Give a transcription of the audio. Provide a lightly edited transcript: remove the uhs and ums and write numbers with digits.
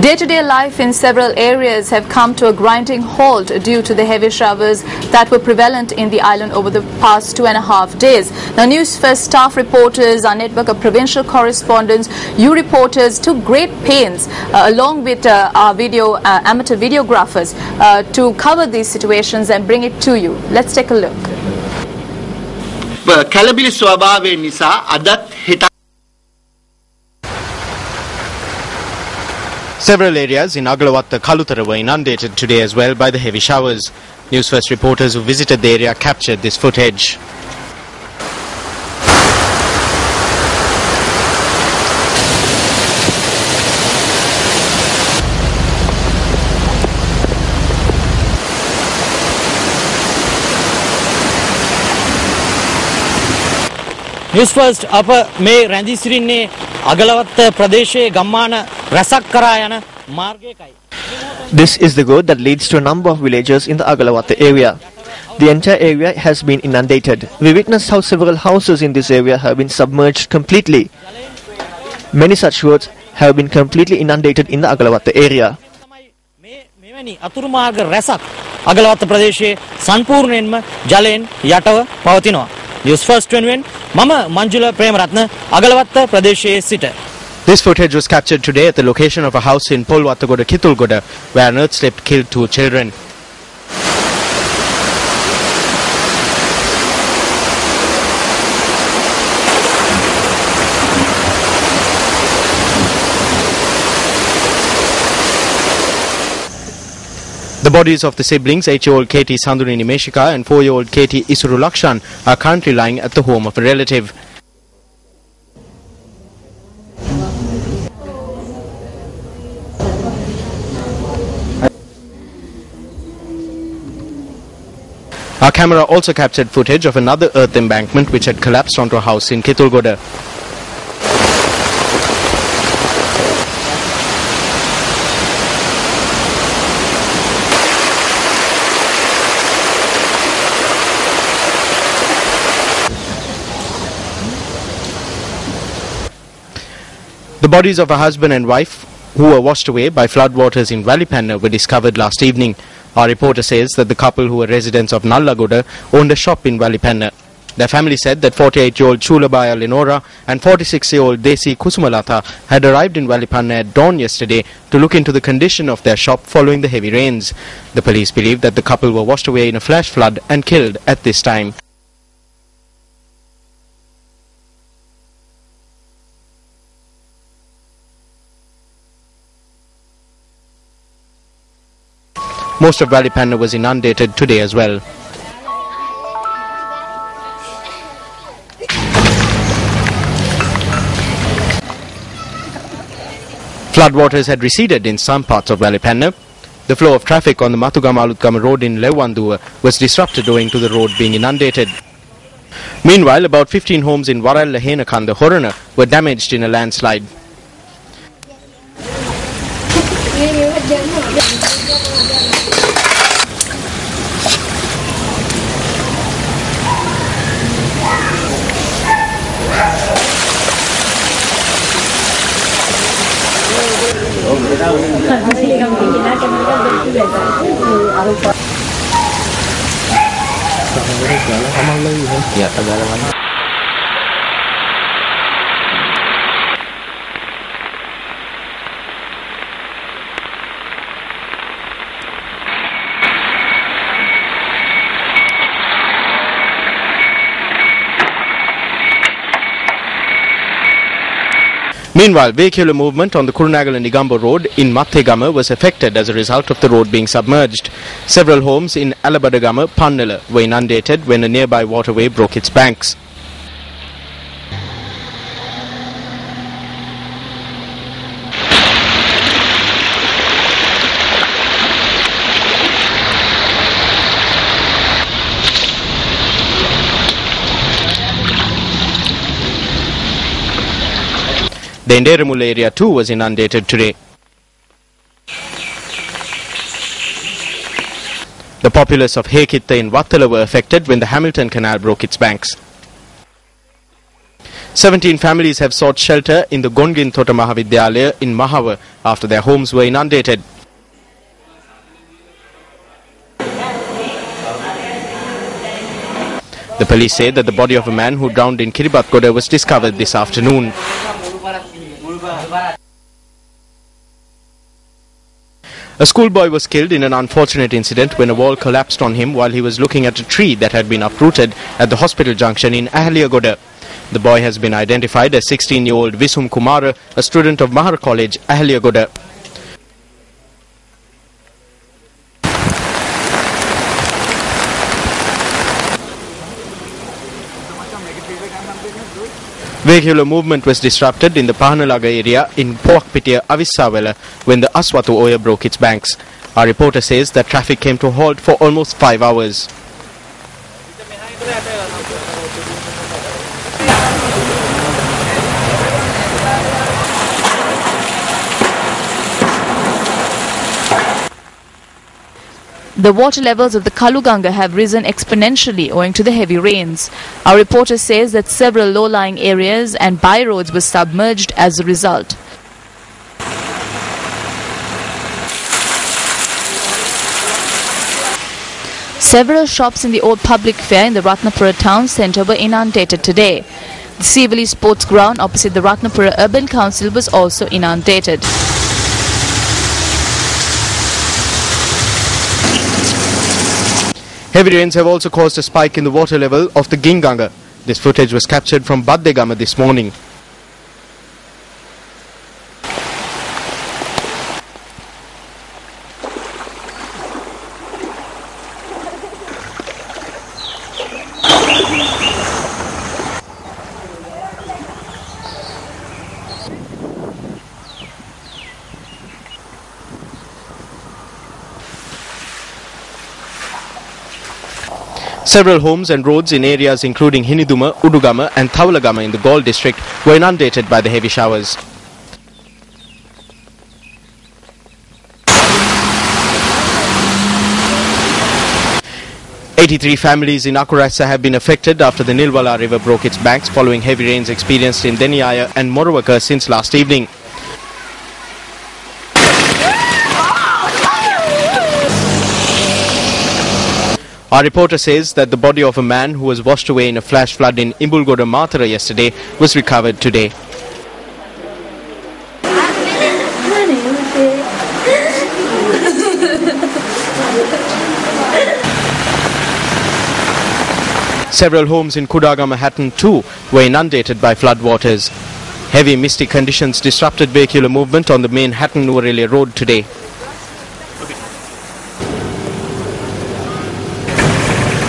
Day-to-day life in several areas have come to a grinding halt due to the heavy showers that were prevalent in the island over the past 2.5 days. Now, Newsfirst staff reporters, our network of provincial correspondents, you reporters took great pains along with our amateur videographers to cover these situations and bring it to you. Let's take a look. කැළඹිලි ස්වභාවයෙන් නිසා අදත් හෙට Several areas in Agalawatta Kalutara were inundated today as well by the heavy showers. Newsfirst reporters who visited the area captured this footage. Newsfirst අප මේ රැඳී සිටින්නේ අගලවත්ත ප්‍රදේශයේ ගම්මාන රැසක් කරා යන මාර්ගයකයි. This is the road that leads to a number of villages in the Agalawatta area. The entire area has been inundated. We witnessed how several houses in this area have been submerged completely. Many such roads have been completely inundated in the Agalawatta area. මෙවැනි අතුරු මාර්ග රැසක් අගලවත්ත ප්‍රදේශයේ සම්පූර්ණයෙන්ම ජලයෙන් යටව පවතිනවා. Newsfirst වෙනුවෙන් මම මංජුල ප්‍රේමරත්න අගලවත්ත ප්‍රදේශයේ සිට. This footage was captured today at the location of a house in Polwattagoda, Kitulgoda, where an earth slip killed 2 children. The bodies of the siblings, 8-year-old Katie Sanduni Nimeshika and 4-year-old Katie Isuru Lakshan, are currently lying at the home of a relative. Our camera also captured footage of another earth embankment which had collapsed onto a house in Kitulgoda. The bodies of a husband and wife who were washed away by floodwaters in Valipanna were discovered last evening. Our reporter says that the couple, who were residents of Nallagoda, owned a shop in Valipanna. Their family said that 48-year-old Chulabaya Lenora and 46-year-old Desi Kusumalata had arrived in Valipanna at dawn yesterday to look into the condition of their shop following the heavy rains. The police believe that the couple were washed away in a flash flood and killed at this time. Most of Valipanna was inundated today as well. Floodwaters had receded in some parts of Valipanna. The flow of traffic on the Matugama-Alutgama road in Lewandua was disrupted owing to the road being inundated. Meanwhile, about 15 homes in Waralla Henakanda, Horana were damaged in a landslide. Meanwhile, vehicular movement on the Kurunagala-Nigambo road in Mathegama was affected as a result of the road being submerged. Several homes in Alabadagama, Pannala were inundated when a nearby waterway broke its banks. The Inderamula area too was inundated today. The populace of Hekitta in Wattala were affected when the Hamilton Canal broke its banks. 17 families have sought shelter in the Gongin Thota Mahavidyalaya in Mahawa after their homes were inundated. The police say that the body of a man who drowned in Kiribatkoda was discovered this afternoon. A schoolboy was killed in an unfortunate incident when a wall collapsed on him while he was looking at a tree that had been uprooted at the hospital junction in Ahaliagoda. The boy has been identified as 16-year-old Visum Kumara, a student of Mahar College, Ahaliagoda. Vehicular movement was disrupted in the Pahanalaga area in Puakpitia, Avissawala when the Aswatu Oya broke its banks. Our reporter says that traffic came to a halt for almost 5 hours. The water levels of the Kaluganga have risen exponentially owing to the heavy rains. Our reporter says that several low-lying areas and byroads were submerged as a result. Several shops in the old public fair in the Ratnapura town centre were inundated today. The Sivali Sports Ground opposite the Ratnapura Urban Council was also inundated. Heavy rains have also caused a spike in the water level of the Ginganga. This footage was captured from Baddegama this morning. Several homes and roads in areas including Hiniduma, Udugama and Thawalagama in the Gaul district were inundated by the heavy showers. "83 families in Akurasa have been affected after the Nilwala river broke its banks following heavy rains experienced in Deniaya and Morawaka since last evening. Our reporter says that the body of a man who was washed away in a flash flood in Imbulgoda Matara yesterday was recovered today. Several homes in Kudagama Hatton too were inundated by floodwaters. Heavy misty conditions disrupted vehicular movement on the main Hatton-Nuwara Road today.